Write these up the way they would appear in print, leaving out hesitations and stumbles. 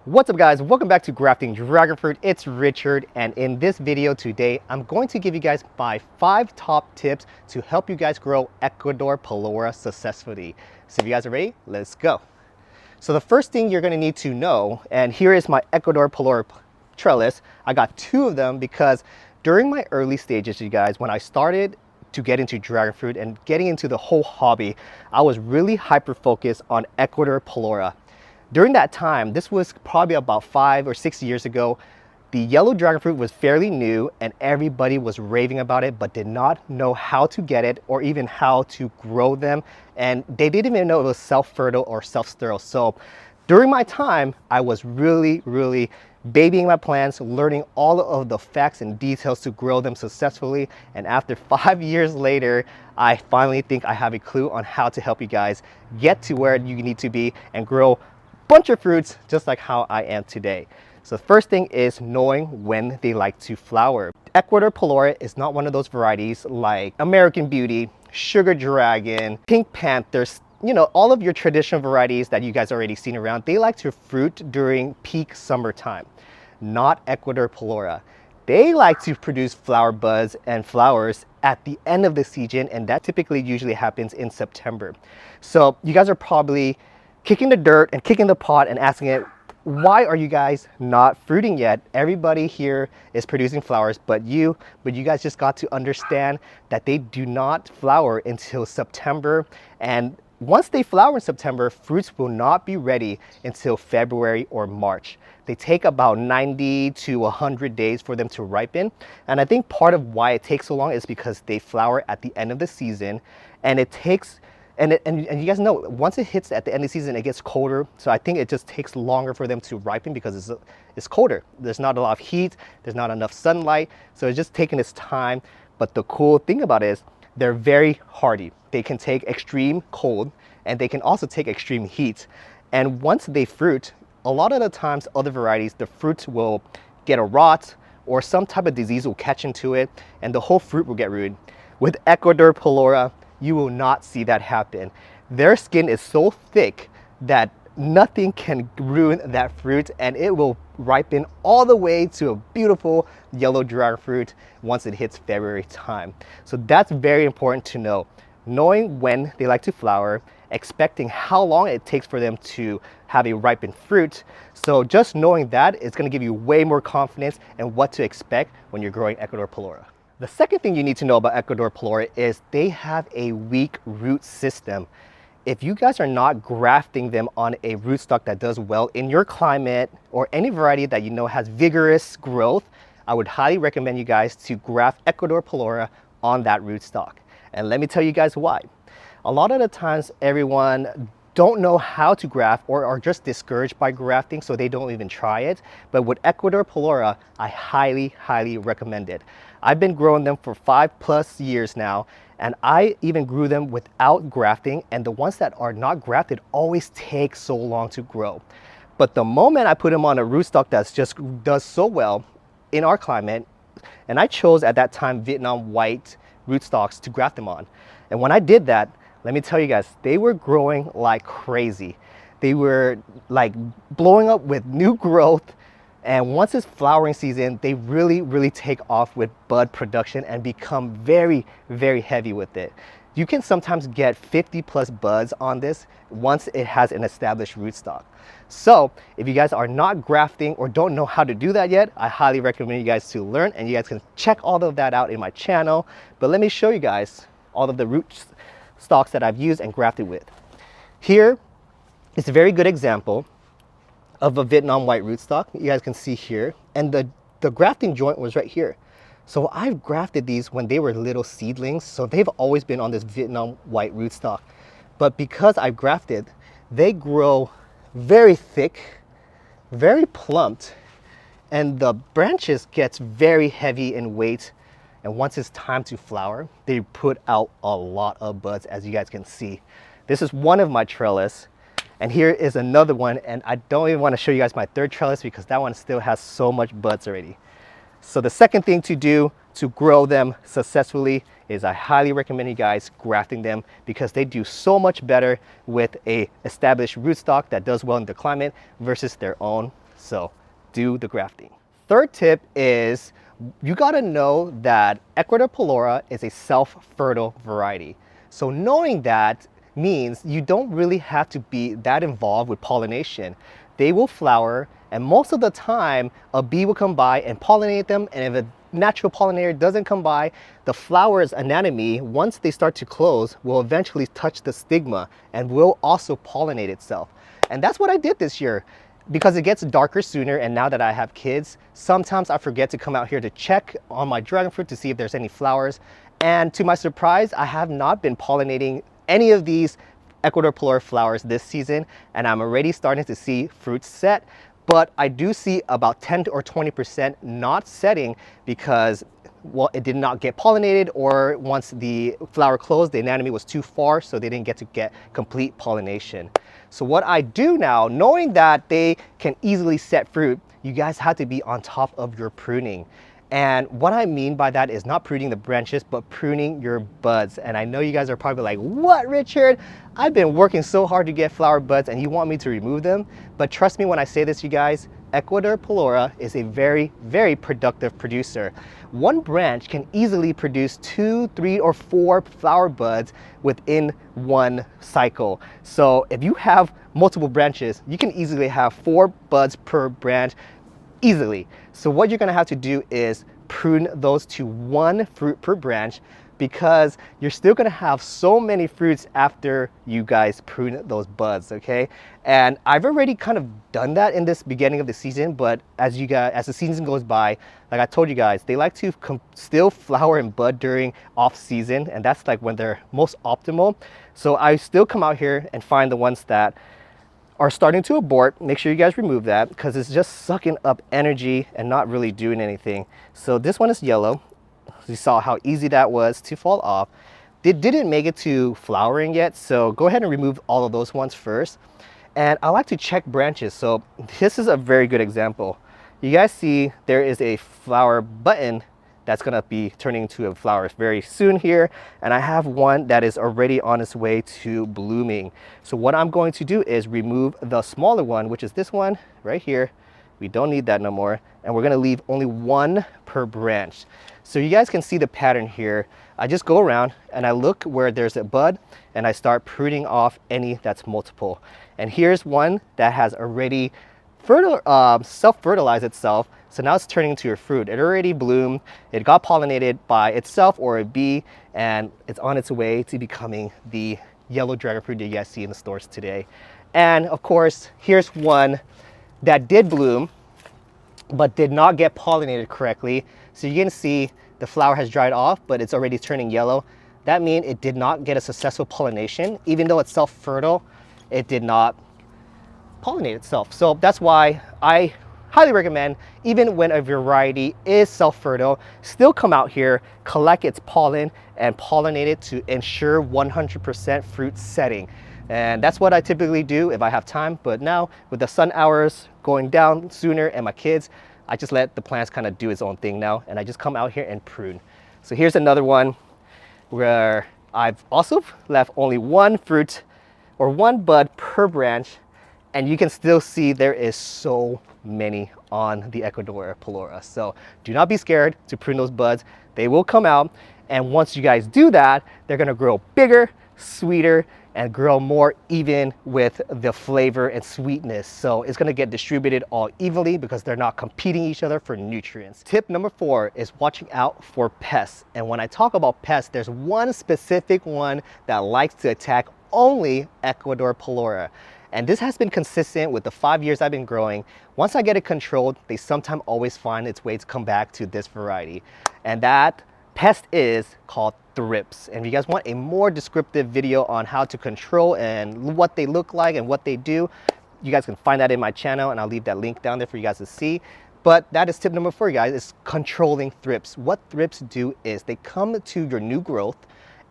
What's up guys, welcome back to Grafting Dragon Fruit. It's Richard, and in this video today I'm going to give you guys my 5 top tips to help you guys grow Ecuador Palora successfully. So if you guys are ready, let's go. So the first thing you're going to need to know, and here is my Ecuador Palora trellis. I got 2 of them because during my early stages, you guys, when I started to get into dragon fruit and getting into the whole hobby, I was really hyper focused on Ecuador Palora. During that time, this was probably about 5 or 6 years ago, the yellow dragon fruit was fairly new and everybody was raving about it, but did not know how to get it or even how to grow them. And they didn't even know it was self-fertile or self-sterile. So during my time, I was really babying my plants, learning all of the facts and details to grow them successfully. And after 5 years later, I finally think I have a clue on how to help you guys get to where you need to be and grow bunch of fruits just like how I am today. So the first thing is knowing when they like to flower. Ecuador Palora is not one of those varieties like American Beauty, Sugar Dragon, Pink Panthers, you know, all of your traditional varieties that you guys already seen around. They like to fruit during peak summertime. Not Ecuador Palora. They like to produce flower buds and flowers at the end of the season, and that typically usually happens in September. So you guys are probably kicking the dirt and kicking the pot and asking it, why are you guys not fruiting yet? Everybody here is producing flowers but you guys just got to understand that they do not flower until September, and once they flower in September, fruits will not be ready until February or March. They take about 90 to 100 days for them to ripen, and I think part of why it takes so long is because they flower at the end of the season, and it takes and you guys know, once it hits at the end of the season, it gets colder. So I think it just takes longer for them to ripen because it's colder. There's not a lot of heat. There's not enough sunlight. So it's just taking its time. But the cool thing about it is they're very hardy. They can take extreme cold and they can also take extreme heat. And once they fruit, a lot of the times other varieties, the fruit will get a rot or some type of disease will catch into it and the whole fruit will get ruined. With Ecuador Palora, you will not see that happen. Their skin is so thick that nothing can ruin that fruit, and it will ripen all the way to a beautiful yellow dragon fruit once it hits February time. So that's very important to know. Knowing when they like to flower, expecting how long it takes for them to have a ripened fruit. So just knowing that is going to give you way more confidence in what to expect when you're growing Ecuador Palora. The second thing you need to know about Ecuador Palora is they have a weak root system. If you guys are not grafting them on a rootstock that does well in your climate or any variety that you know has vigorous growth, I would highly recommend you guys to graft Ecuador Palora on that rootstock. And let me tell you guys why. A lot of the times everyone don't know how to graft or are just discouraged by grafting, so they don't even try it. But with Ecuador Palora, I highly recommend it. I've been growing them for 5+ years now, and I even grew them without grafting, and the ones that are not grafted always take so long to grow. But the moment I put them on a rootstock that just does so well in our climate, and I chose at that time Vietnam white rootstocks to graft them on. And when I did that, let me tell you guys, they were growing like crazy. They were like blowing up with new growth. And once it's flowering season, they really take off with bud production and become very heavy with it. You can sometimes get 50+ buds on this once it has an established rootstock. So if you guys are not grafting or don't know how to do that yet, I highly recommend you guys to learn, and you guys can check all of that out in my channel. But let me show you guys all of the root stocks that I've used and grafted with. Here is a very good example of a Vietnam white rootstock. You guys can see here, and the grafting joint was right here. So I've grafted these when they were little seedlings, so they've always been on this Vietnam white rootstock. But because I've grafted, they grow very thick, very plumped, and the branches gets very heavy in weight. And once it's time to flower, they put out a lot of buds, as you guys can see. This is one of my trellis, and here is another one, and I don't even want to show you guys my third trellis because that one still has so much buds already. So the second thing to do to grow them successfully is I highly recommend you guys grafting them, because they do so much better with a established rootstock that does well in the climate versus their own So do the grafting. Third tip is you gotta know that Ecuador Palora is a self-fertile variety. So knowing that means you don't really have to be that involved with pollination. They will flower, and most of the time a bee will come by and pollinate them, and if a natural pollinator doesn't come by, the flower's anatomy, once they start to close, will eventually touch the stigma and will also pollinate itself. And that's what I did this year. Because it gets darker sooner, and now that I have kids, sometimes I forget to come out here to check on my dragon fruit to see if there's any flowers. And to my surprise, I have not been pollinating any of these Ecuador Palora flowers this season, and I'm already starting to see fruits set. But I do see about 10 or 20% not setting because, well, it did not get pollinated, or once the flower closed, the anatomy was too far, so they didn't get complete pollination. So what I do now, knowing that they can easily set fruit, you guys have to be on top of your pruning. And what I mean by that is not pruning the branches, but pruning your buds. And I know you guys are probably like, what, Richard? I've been working so hard to get flower buds and you want me to remove them? But trust me when I say this, you guys, Ecuador Palora is a very, very productive producer. One branch can easily produce 2, 3, or 4 flower buds within one cycle. So if you have multiple branches, you can easily have 4 buds per branch easily. So what you're gonna have to do is prune those to 1 fruit per branch, because you're still gonna have so many fruits after you guys prune those buds, okay? And I've already kind of done that in this beginning of the season, but as the season goes by, like I told you guys, they like to still flower and bud during off season, and that's like when they're most optimal. So I still come out here and find the ones that are starting to abort. Make sure you guys remove that because it's just sucking up energy and not really doing anything. So this one is yellow. You saw how easy that was to fall off. It didn't make it to flowering yet, so go ahead and remove all of those ones first. And I like to check branches. So this is a very good example. You guys see there is a flower button that's gonna be turning into a flower very soon here. And I have one that is already on its way to blooming. So what I'm going to do is remove the smaller one, which is this one right here. We don't need that no more. And we're gonna leave only 1 per branch. So you guys can see the pattern here. I just go around and I look where there's a bud and I start pruning off any that's multiple. And here's one that has already self-fertilized itself. So now it's turning into a fruit. It already bloomed, it got pollinated by itself or a bee, and it's on its way to becoming the yellow dragon fruit that you guys see in the stores today. And of course, here's one that did bloom, but did not get pollinated correctly. So you can see the flower has dried off, but it's already turning yellow. That means it did not get a successful pollination. Even though it's self-fertile, it did not pollinate itself. So that's why I highly recommend, even when a variety is self-fertile, still come out here, collect its pollen and pollinate it to ensure 100% fruit setting. And that's what I typically do if I have time. But now with the sun hours going down sooner and my kids, I just let the plants kind of do its own thing now, and I just come out here and prune. So here's another one where I've also left only 1 fruit or 1 bud per branch, and you can still see there is so many on the Ecuador Palora. So do not be scared to prune those buds. They will come out, and once you guys do that, they're gonna grow bigger, sweeter, and grow more even with the flavor and sweetness. So it's gonna get distributed all evenly because they're not competing each other for nutrients. Tip number 4 is watching out for pests. And when I talk about pests, there's one specific one that likes to attack only Ecuador Palora. And this has been consistent with the 5 years I've been growing. Once I get it controlled, they sometimes always find its way to come back to this variety. And that pest is called thrips. And if you guys want a more descriptive video on how to control and what they look like and what they do, you guys can find that in my channel, and I'll leave that link down there for you guys to see. But that is tip number 4, guys, is controlling thrips. What thrips do is they come to your new growth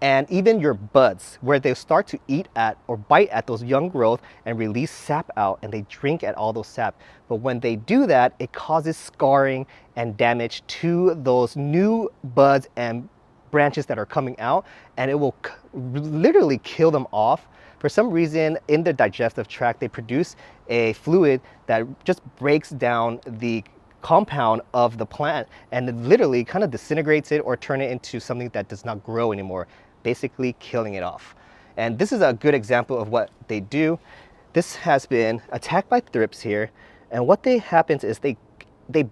and even your buds, where they start to eat at or bite at those young growth and release sap out, and they drink at all those sap. But when they do that, it causes scarring and damage to those new buds and branches that are coming out, and it will literally kill them off For some reason, in the digestive tract, they produce a fluid that just breaks down the compound of the plant and it literally kind of disintegrates it or turn it into something that does not grow anymore, basically killing it off. And this is a good example of what they do. This has been attacked by thrips here, and what happens is they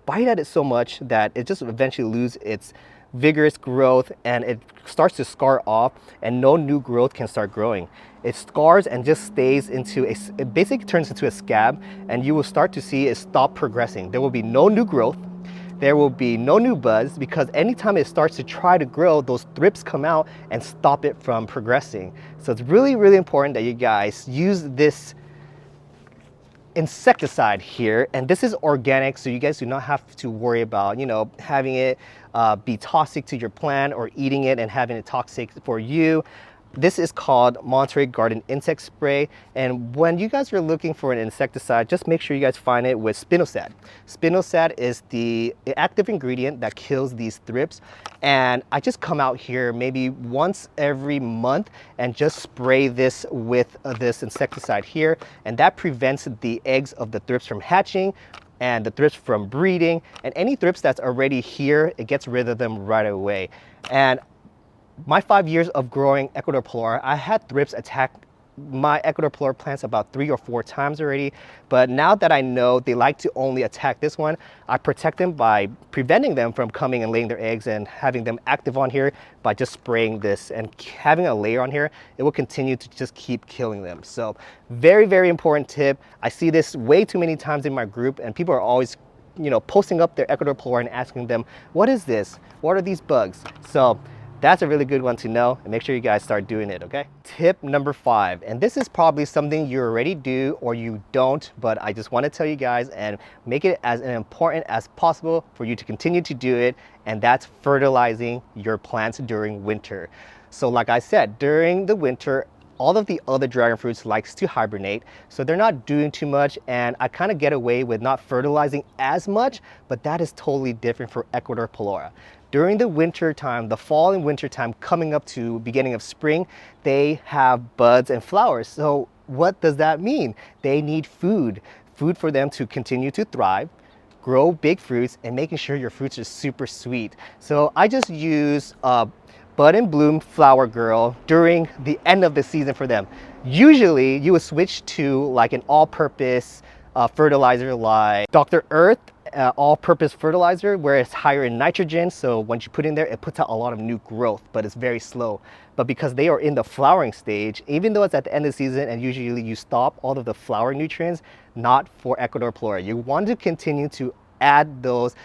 bite at it so much that it just eventually loses its vigorous growth and it starts to scar off and no new growth can start growing. It scars and just stays into it basically turns into a scab, and you will start to see it stop progressing. There will be no new growth. There will be no new buds because anytime it starts to try to grow, those thrips come out and stop it from progressing. So it's really, really important that you guys use this insecticide here, and this is organic, so you guys do not have to worry about, you know, having it be toxic to your plant or eating it and having it toxic for you. This is called Monterey Garden Insect Spray, and when you guys are looking for an insecticide, just make sure you guys find it with spinosad. Spinosad is the active ingredient that kills these thrips, and I just come out here maybe once every month and just spray this with this insecticide here, and that prevents the eggs of the thrips from hatching and the thrips from breeding, and any thrips that's already here, it gets rid of them right away. And my 5 years of growing Ecuador Palora, I had thrips attack my Ecuador Palora plants about 3 or 4 times already. But now that I know they like to only attack this one, I protect them by preventing them from coming and laying their eggs and having them active on here by just spraying this and having a layer on here. It will continue to just keep killing them. So very, very important tip. I see this way too many times in my group, and people are always, you know, posting up their Ecuador Palora and asking them, what is this? What are these bugs? So that's a really good one to know, and make sure you guys start doing it, okay? Tip number 5, and this is probably something you already do or you don't, but I just want to tell you guys and make it as important as possible for you to continue to do it, and that's fertilizing your plants during winter. So like I said, during the winter, all of the other dragon fruits likes to hibernate, so they're not doing too much, and I kind of get away with not fertilizing as much, but that is totally different for Ecuador Palora. During the winter time, the fall and winter time coming up to beginning of spring, they have buds and flowers. So what does that mean? They need food for them to continue to thrive, grow big fruits, and making sure your fruits are super sweet. So I just use Bud and Bloom Flower Girl during the end of the season for them. Usually you would switch to like an all-purpose fertilizer like Dr. Earth all-purpose fertilizer, where it's higher in nitrogen, so once you put in there, it puts out a lot of new growth, but it's very slow. But because they are in the flowering stage, even though it's at the end of the season and usually you stop all of the flower nutrients, not for Ecuador Palora. You want to continue to add those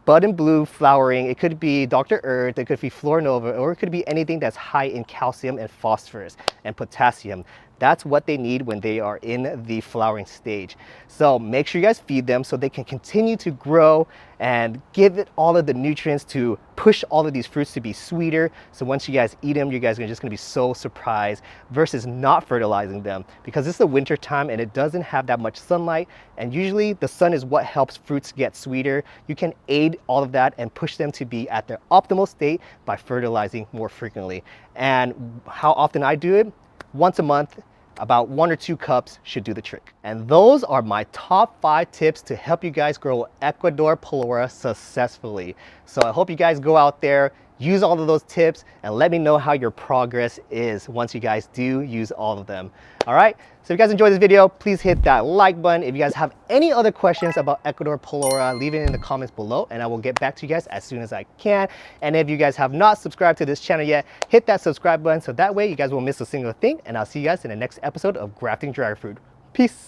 bud and bloom flowering. It could be Dr. Earth, it could be Florinova, or it could be anything that's high in calcium and phosphorus and potassium. That's what they need when they are in the flowering stage. So make sure you guys feed them so they can continue to grow and give it all of the nutrients to push all of these fruits to be sweeter. So once you guys eat them, you guys are just gonna be so surprised, versus not fertilizing them, because it's the winter time and it doesn't have that much sunlight. And usually the sun is what helps fruits get sweeter. You can aid all of that and push them to be at their optimal state by fertilizing more frequently. And how often I do it? Once a month, about 1 or 2 cups should do the trick. And those are my top 5 tips to help you guys grow Ecuador Palora successfully. So I hope you guys go out there, use all of those tips, and let me know how your progress is once you guys do use all of them. All right, so if you guys enjoyed this video, please hit that like button. If you guys have any other questions about Ecuador Palora, leave it in the comments below and I will get back to you guys as soon as I can. And if you guys have not subscribed to this channel yet, hit that subscribe button so that way you guys won't miss a single thing. And I'll see you guys in the next episode of Grafting Dragon Fruit. Peace.